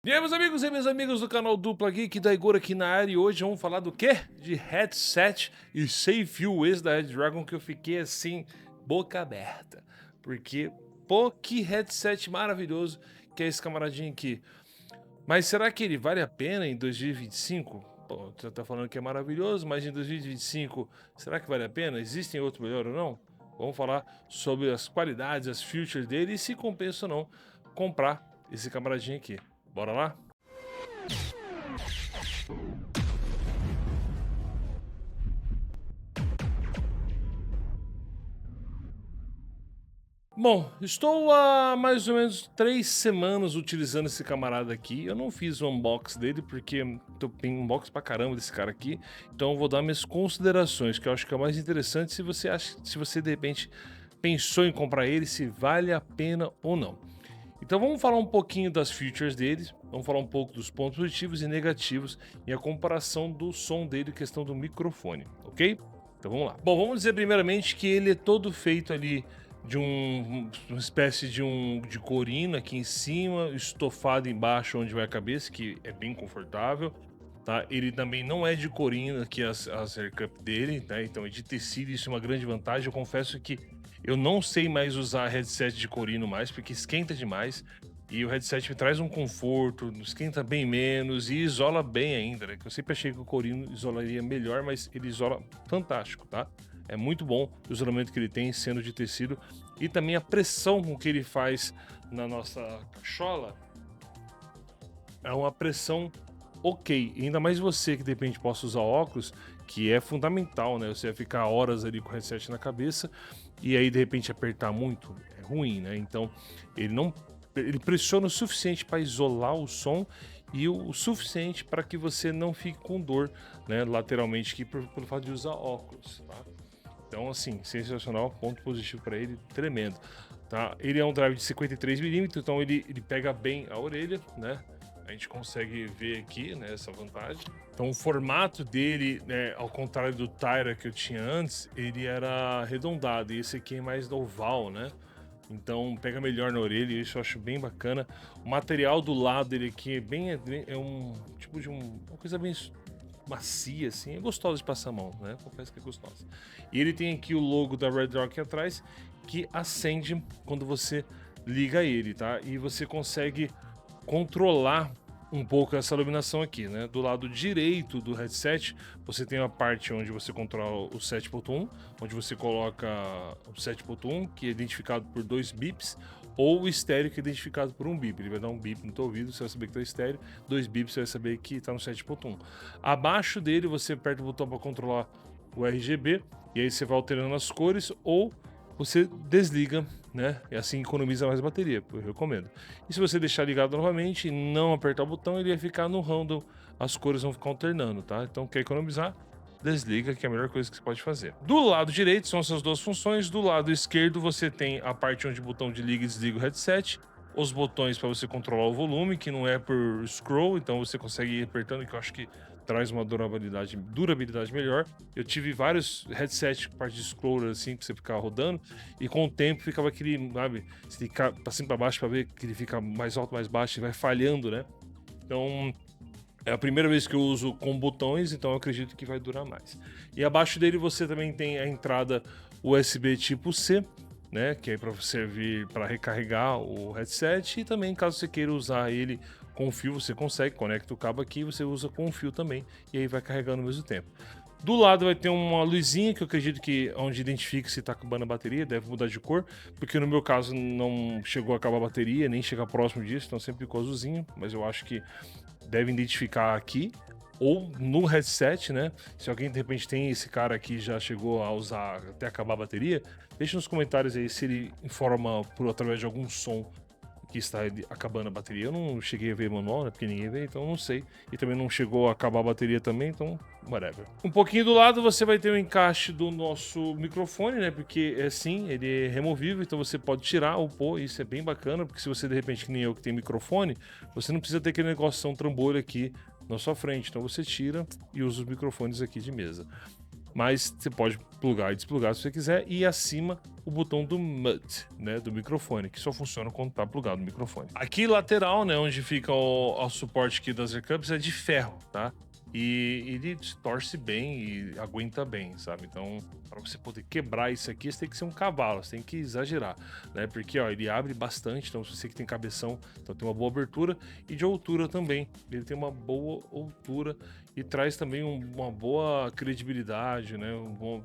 E aí, meus amigos e minhas amigas do canal Dupla Geek da Igor aqui na área, e hoje vamos falar do quê? De headset e Safe U, esse da Red Dragon, que eu fiquei assim, boca aberta. Porque, pô, que headset maravilhoso que é esse camaradinho aqui. Mas será que ele vale a pena em 2025? Pô, você tá falando que é maravilhoso, mas em 2025, será que vale a pena? Existem outro melhor ou não? Vamos falar sobre as qualidades, as features dele e se compensa ou não comprar esse camaradinho aqui. Bora lá? Bom, estou há mais ou menos 3 semanas utilizando esse camarada aqui. Eu não fiz o unbox dele porque tem unbox pra caramba desse cara aqui. Então eu vou dar minhas considerações, que eu acho que é o mais interessante se você de repente pensou em comprar ele, se vale a pena ou não. Então vamos falar um pouquinho das features dele, vamos falar um pouco dos pontos positivos e negativos e a comparação do som dele, questão do microfone, ok? Então vamos lá. Bom, vamos dizer primeiramente que ele é todo feito ali de uma espécie de corino aqui em cima, estofado embaixo onde vai a cabeça, que é bem confortável. Tá? Ele também não é de corino aqui as hair cup dele, tá? Então é de tecido, isso é uma grande vantagem. Eu confesso que eu não sei mais usar headset de corino mais, porque esquenta demais. E o headset me traz um conforto, esquenta bem menos e isola bem ainda, né? Que eu sempre achei que o corino isolaria melhor, mas ele isola fantástico, tá? É muito bom o isolamento que ele tem, sendo de tecido. E também a pressão com que ele faz na nossa cachola é uma pressão ok. E ainda mais você que de repente possa usar óculos, que é fundamental, né? Você vai ficar horas ali com o headset na cabeça e aí de repente apertar muito é ruim, né? Então ele não ele pressiona o suficiente para isolar o som e o suficiente para que você não fique com dor, né, lateralmente aqui pelo fato de usar óculos, tá? Então, assim, sensacional, ponto positivo para ele, tremendo, tá? Ele é um drive de 53 mm, então ele pega bem a orelha, né? A gente consegue ver aqui, né, essa vantagem. Então, o formato dele, né, ao contrário do Tyra que eu tinha antes, ele era arredondado, e esse aqui é mais oval, né? Então, pega melhor na orelha, e isso eu acho bem bacana. O material do lado dele aqui é um tipo de uma coisa bem macia, assim, é gostosa de passar a mão, né? Confesso que é gostosa. E ele tem aqui o logo da Red Rock atrás, que acende quando você liga ele, tá? E você consegue controlar um pouco essa iluminação aqui, né? Do lado direito do headset, você tem a parte onde você controla o 7.1, onde você coloca o 7.1, que é identificado por 2 bips, ou o estéreo, que é identificado por um bip. Ele vai dar um bip no teu ouvido, você vai saber que tá estéreo, 2 bips, você vai saber que tá no 7.1. Abaixo dele, você aperta o botão para controlar o RGB, e aí você vai alterando as cores, ou você desliga, né? E assim economiza mais bateria, eu recomendo. E se você deixar ligado novamente e não apertar o botão, ele vai ficar no random, as cores vão ficar alternando, tá? Então, quer economizar? Desliga, que é a melhor coisa que você pode fazer. Do lado direito são essas duas funções, do lado esquerdo você tem a parte onde o botão de liga e desliga o headset, os botões para você controlar o volume, que não é por scroll, então você consegue ir apertando, que eu acho que traz uma durabilidade melhor. Eu tive vários headsets com parte de scroller assim, pra você ficar rodando, e com o tempo ficava aquele, sabe, você fica pra cima e pra baixo pra ver que ele fica mais alto, mais baixo, e vai falhando, né? Então, é a primeira vez que eu uso com botões, então eu acredito que vai durar mais. E abaixo dele você também tem a entrada USB tipo C, né, que é para servir para recarregar o headset, e também caso você queira usar ele com fio, você consegue, conecta o cabo aqui e você usa com fio também, e aí vai carregando ao mesmo tempo. Do lado vai ter uma luzinha que eu acredito que onde identifica se está acabando a bateria, deve mudar de cor, porque no meu caso não chegou a acabar a bateria, nem chega próximo disso, então sempre ficou azulzinho, mas eu acho que deve identificar aqui ou no headset, né? Se alguém de repente tem esse cara aqui já chegou a usar até acabar a bateria, deixa nos comentários aí se ele informa por através de algum som que está acabando a bateria. Eu não cheguei a ver manual, né? Porque ninguém vê, então eu não sei. E também não chegou a acabar a bateria também, então whatever. Um pouquinho do lado você vai ter o encaixe do nosso microfone, né? Porque é sim, ele é removível, então você pode tirar ou pôr, isso é bem bacana, porque se você de repente, que nem eu que tem microfone, você não precisa ter aquele negócio tão trambolho aqui na sua frente. Então você tira e usa os microfones aqui de mesa. mas você pode plugar e desplugar se você quiser, e acima o botão do mute, né, do microfone, que só funciona quando tá plugado no microfone. Aqui lateral, né, onde fica o suporte aqui das Aircups é de ferro, tá? E ele torce bem e aguenta bem, sabe? Então, para você poder quebrar isso aqui, você tem que ser um cavalo, você tem que exagerar, né? Porque, ó, ele abre bastante, então se você que tem cabeção, então tem uma boa abertura, e de altura também, ele tem uma boa altura e traz também uma boa credibilidade, né?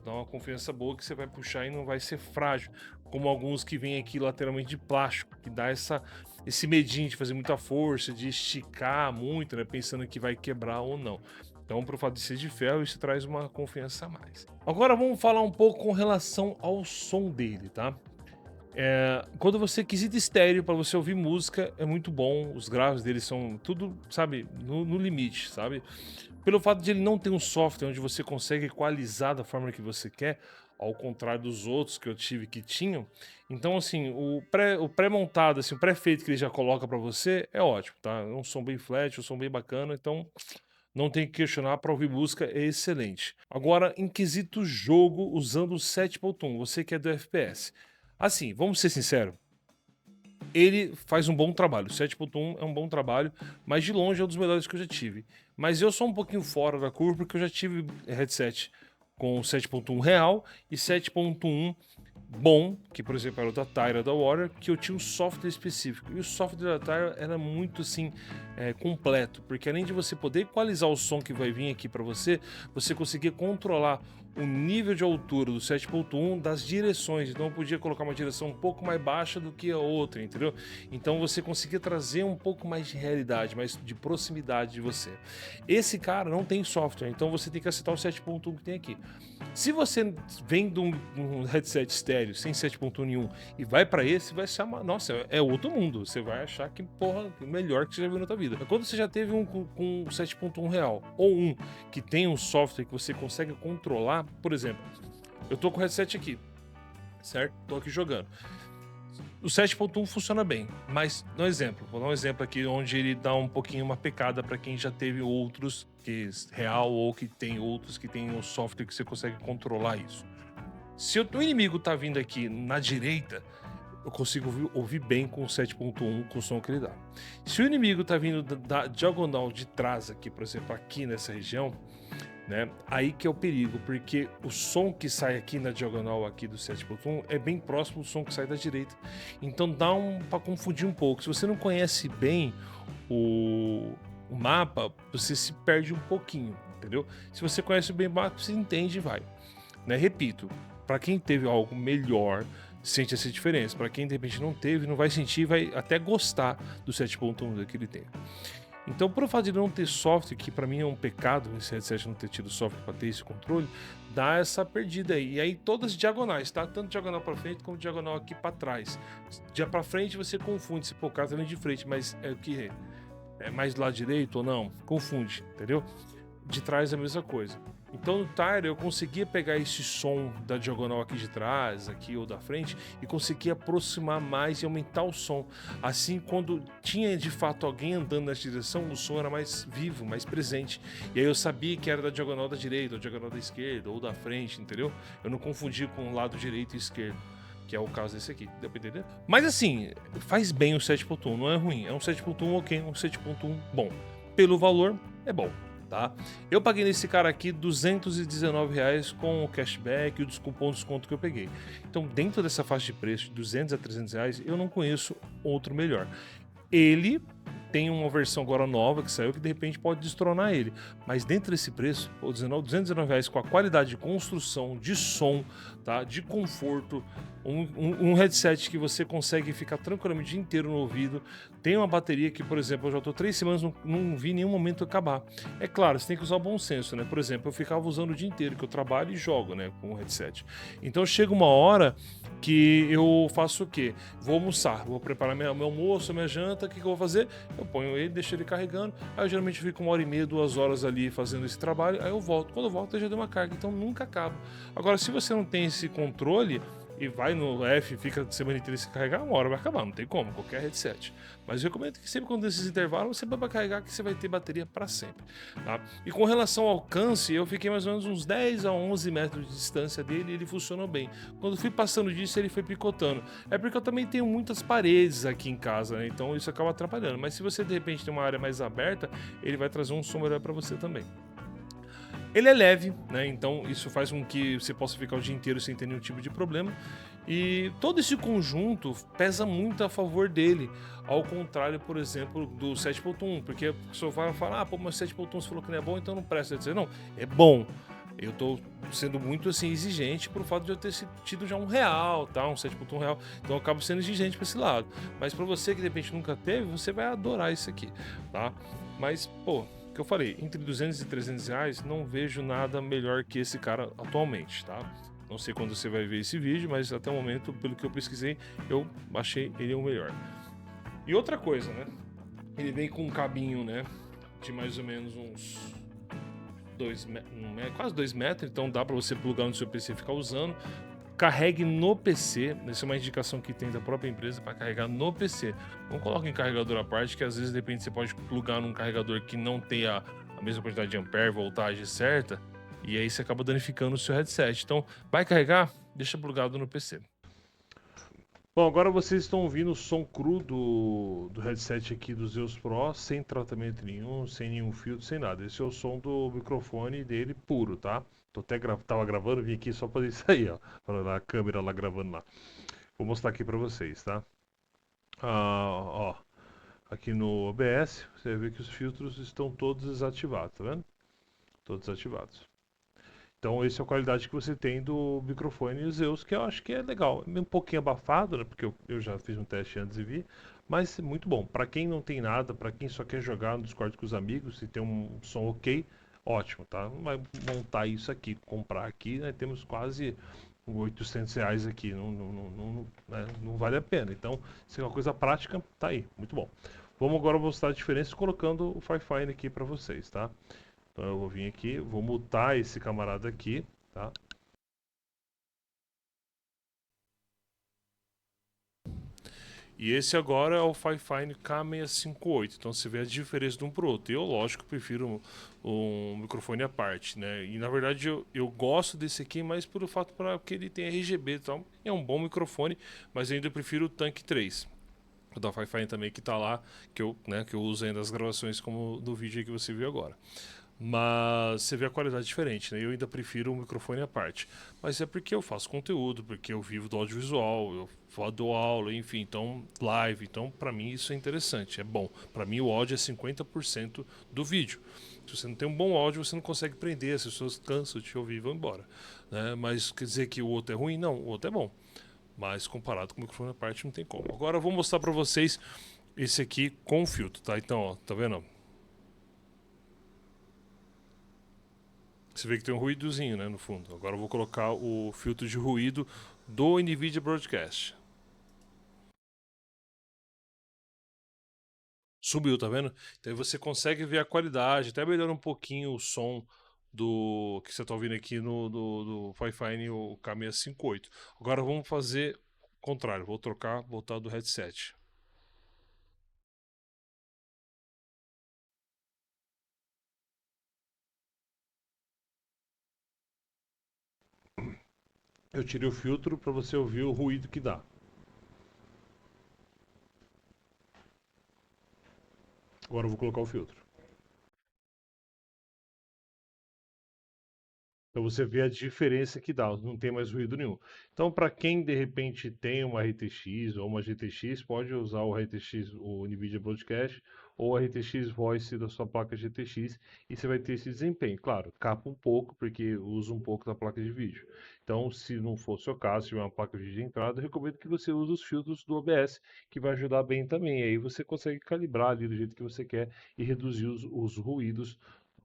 Dá uma confiança boa que você vai puxar e não vai ser frágil, como alguns que vêm aqui lateralmente de plástico, que dá esse medinho de fazer muita força, de esticar muito, né? Pensando que vai quebrar ou não. Então, pro fato de ser de ferro, isso traz uma confiança a mais. Agora vamos falar um pouco com relação ao som dele, tá? Quando você quesita estéreo para você ouvir música, é muito bom. Os graves dele são tudo, sabe, no limite, sabe? Pelo fato de ele não ter um software onde você consegue equalizar da forma que você quer, ao contrário dos outros que eu tive que tinham. Então, assim, o pré-montado, assim, o pré-feito que ele já coloca para você é ótimo, tá? É um som bem flat, um som bem bacana, então não tem que questionar, para ouvir música é excelente. Agora, em quesito jogo, usando o 7.1, você que é do FPS. Assim, vamos ser sinceros, ele faz um bom trabalho. O 7.1 é um bom trabalho, mas de longe é um dos melhores que eu já tive. Mas eu sou um pouquinho fora da curva, porque eu já tive headset com 7.1 real e 7.1 bom, que por exemplo era o da Tyra da Warrior, que eu tinha um software específico. E o software da Tyra era muito assim, completo, porque além de você poder equalizar o som que vai vir aqui para você, você conseguia controlar o nível de altura do 7.1 das direções. Então eu podia colocar uma direção um pouco mais baixa do que a outra, entendeu? Então você conseguia trazer um pouco mais de realidade, mais de proximidade de você. Esse cara não tem software, então você tem que acertar o 7.1 que tem aqui. Se você vem de um headset estéreo sem 7.1 nenhum e vai pra esse, vai ser nossa, é outro mundo. Você vai achar que, porra, o melhor que você já viu na tua vida. Mas quando você já teve um com 7.1 real ou um que tem um software que você consegue controlar, por exemplo, eu tô com o headset aqui, certo? Tô aqui jogando. O 7.1 funciona bem, mas no exemplo, vou dar um exemplo aqui onde ele dá um pouquinho uma pecada para quem já teve outros que real ou que tem outros que tem um software que você consegue controlar isso. Se o inimigo tá vindo aqui na direita, eu consigo ouvir bem com o 7.1 com o som que ele dá. Se o inimigo tá vindo da diagonal de trás aqui, por exemplo, aqui nessa região, né? Aí que é o perigo, porque o som que sai aqui na diagonal aqui do 7.1 é bem próximo do som que sai da direita. Então dá para confundir um pouco. Se você não conhece bem o mapa, você se perde um pouquinho, entendeu? Se você conhece bem o mapa, você entende e vai. Né? Repito, para quem teve algo melhor, sente essa diferença. Para quem de repente não teve, não vai sentir, vai até gostar do 7.1 que ele tem. Então, por fato de não ter software, que para mim é um pecado esse headset não ter tido software para ter esse controle, dá essa perdida aí. E aí todas diagonais, tá? Tanto diagonal para frente como diagonal aqui para trás. Já para frente você confunde, se pô, o cara tá de frente, mas é o que é mais do lado direito ou não? Confunde, entendeu? De trás é a mesma coisa. Então no Tyra eu conseguia pegar esse som da diagonal aqui de trás, aqui ou da frente, e conseguia aproximar mais e aumentar o som. Assim, quando tinha de fato alguém andando nessa direção, o som era mais vivo, mais presente. E aí eu sabia que era da diagonal da direita, ou diagonal da esquerda, ou da frente, entendeu? Eu não confundia com o lado direito e esquerdo, que é o caso desse aqui, deu pra entender? Mas assim, faz bem o 7.1, não é ruim. É um 7.1 ok, um 7.1 bom. Pelo valor, é bom. Tá? Eu paguei nesse cara aqui R$219 com o cashback e os cupom de desconto que eu peguei. Então, dentro dessa faixa de preço de R$200 a R$300, eu não conheço outro melhor. Ele tem uma versão agora nova que saiu que de repente pode destronar ele. Mas dentro desse preço, o R$219 com a qualidade de construção, de som, tá? De conforto, um headset que você consegue ficar tranquilamente o dia inteiro no ouvido. Tem uma bateria que, por exemplo, eu já estou 3 semanas, não vi nenhum momento acabar. É claro, você tem que usar o bom senso, né? Por exemplo, eu ficava usando o dia inteiro, que eu trabalho e jogo, né? Com o headset. Então chega uma hora que eu faço o quê? Vou almoçar, vou preparar meu almoço, minha janta, o que eu vou fazer? Eu ponho ele, deixo ele carregando, aí eu geralmente fico 1h30, 2 horas ali fazendo esse trabalho, aí eu volto. Quando eu volto, eu já dei uma carga, então nunca acaba. Agora, se você não tem esse controle, e vai no F, fica a semana inteira sem carregar, uma hora vai acabar, não tem como, qualquer headset. Mas eu recomendo que sempre quando desses intervalos, você vai carregar que você vai ter bateria para sempre, tá? E com relação ao alcance, eu fiquei mais ou menos uns 10 a 11 metros de distância dele e ele funcionou bem. Quando fui passando disso, ele foi picotando. É porque eu também tenho muitas paredes aqui em casa, né? Então isso acaba atrapalhando. Mas se você de repente tem uma área mais aberta, ele vai trazer um som melhor para você também. Ele é leve, né? Então isso faz com que você possa ficar o dia inteiro sem ter nenhum tipo de problema. E todo esse conjunto pesa muito a favor dele, ao contrário, por exemplo, do 7.1, porque a pessoa vai falar, ah, pô, mas 7.1 você falou que não é bom, então não presta. Eu dizer, não, é bom. Eu tô sendo muito assim exigente por fato de eu ter tido já um real, tá? Um 7.1 real. Então eu acabo sendo exigente para esse lado. Mas para você que de repente nunca teve, você vai adorar isso aqui, tá? Mas, pô, que eu falei, entre 200 e 300 reais, não vejo nada melhor que esse cara atualmente, tá? Não sei quando você vai ver esse vídeo, mas até o momento, pelo que eu pesquisei, eu achei ele o melhor. E outra coisa, né? Ele vem com um cabinho, né? De mais ou menos uns quase 2 metros, então dá para você plugar no seu PC e ficar usando. Carregue no PC, essa é uma indicação que tem da própria empresa para carregar no PC. Não coloque em carregador à parte, que às vezes depende, você pode plugar num carregador que não tenha a mesma quantidade de ampere, voltagem certa, e aí você acaba danificando o seu headset. Então, vai carregar? Deixa plugado no PC. Bom, agora vocês estão ouvindo o som cru do headset aqui do Zeus Pro, sem tratamento nenhum, sem nenhum filtro, sem nada. Esse é o som do microfone dele puro, tá? Tava gravando, vim aqui só pra isso aí, ó. A câmera lá gravando lá. Vou mostrar aqui pra vocês, tá? Ó, aqui no OBS, você vai ver que os filtros estão todos desativados, tá vendo? Todos desativados. Então, essa é a qualidade que você tem do microfone Zeus, que eu acho que é legal. É um pouquinho abafado, né? Porque eu já fiz um teste antes e vi. Mas é muito bom. Para quem não tem nada, para quem só quer jogar no Discord com os amigos e tem um som ok, ótimo, tá? Não vai montar isso aqui, comprar aqui, né? Temos quase 800 reais aqui. Não vale a pena. Então, se é uma coisa prática, tá aí. Muito bom. Vamos agora mostrar a diferença colocando o Firefine aqui para vocês, tá? Então eu vou vir aqui, vou mutar esse camarada aqui, tá? E esse agora é o Fifine K658. Então você vê a diferença de um pro outro. Eu, lógico, prefiro um microfone à parte, né? E na verdade eu gosto desse aqui mais pelo fato para que ele tem RGB e tal. É um bom microfone, mas eu ainda prefiro o Tank 3. O da Fifine também que tá lá, que eu uso ainda nas gravações como no vídeo que você viu agora. Mas você vê a qualidade diferente, né? Eu ainda prefiro um microfone à parte. Mas é porque eu faço conteúdo, porque eu vivo do audiovisual, eu dou aula, enfim, então live. Então, para mim, isso é interessante, é bom. Para mim, o áudio é 50% do vídeo. Se você não tem um bom áudio, você não consegue prender, as pessoas cansam de te ouvir e vão embora. Né? Mas quer dizer que o outro é ruim? Não, o outro é bom. Mas comparado com o microfone à parte, não tem como. Agora eu vou mostrar para vocês esse aqui com filtro, tá? Então, ó, tá vendo? Você vê que tem um ruídozinho, né, no fundo. Agora eu vou colocar o filtro de ruído do NVIDIA Broadcast. Subiu, tá vendo? Então aí você consegue ver a qualidade, até melhora um pouquinho o som do que você está ouvindo aqui do Fifine, o K658. Agora vamos fazer o contrário, vou trocar, voltar do headset. Eu tirei o filtro para você ouvir o ruído que dá. Agora eu vou colocar o filtro. Então você vê a diferença que dá, não tem mais ruído nenhum. Então, para quem de repente tem uma RTX ou uma GTX, pode usar o RTX, o NVIDIA Broadcast ou a RTX Voice da sua placa GTX e você vai ter esse desempenho. Claro, capa um pouco, porque usa um pouco da placa de vídeo. Então, se não for o seu caso, se tiver uma placa de vídeo de entrada, eu recomendo que você use os filtros do OBS, que vai ajudar bem também. Aí você consegue calibrar ali do jeito que você quer e reduzir os ruídos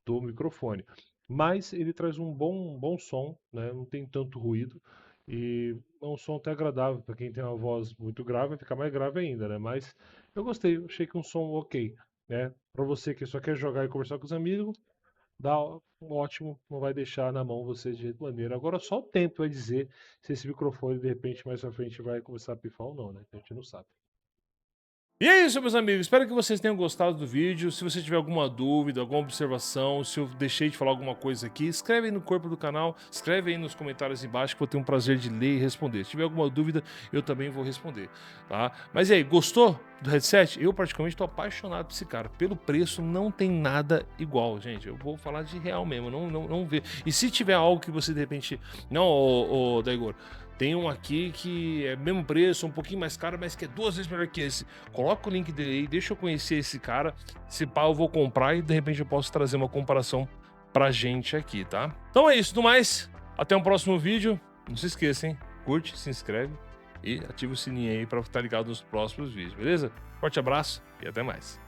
do microfone. Mas ele traz um bom som, né? Não tem tanto ruído e é um som até agradável para quem tem uma voz muito grave, vai ficar mais grave ainda, né? Mas eu gostei, achei que um som ok, né? Para você que só quer jogar e conversar com os amigos, dá ótimo, não vai deixar na mão você de maneira. Agora só o tempo vai dizer se esse microfone de repente mais pra frente vai começar a pifar ou não, né? A gente não sabe. E é isso, meus amigos. Espero que vocês tenham gostado do vídeo. Se você tiver alguma dúvida, alguma observação, se eu deixei de falar alguma coisa aqui, escreve aí no corpo do canal, escreve aí nos comentários embaixo que eu vou ter um prazer de ler e responder. Se tiver alguma dúvida, eu também vou responder, tá? Mas e aí, gostou do headset? Eu particularmente tô apaixonado por esse cara. Pelo preço, não tem nada igual, gente. Eu vou falar de real mesmo, não vê. E se tiver algo que você de repente... Não, ô Daigor, tem um aqui que é mesmo preço, um pouquinho mais caro, mas que é 2 vezes melhor que esse. Coloca o link dele aí, deixa eu conhecer esse cara. Se pá, eu vou comprar e de repente eu posso trazer uma comparação pra gente aqui, tá? Então é isso, no mais. Até um próximo vídeo. Não se esqueça, hein? Curte, se inscreve e ativa o sininho aí pra estar ligado nos próximos vídeos, beleza? Forte abraço e até mais.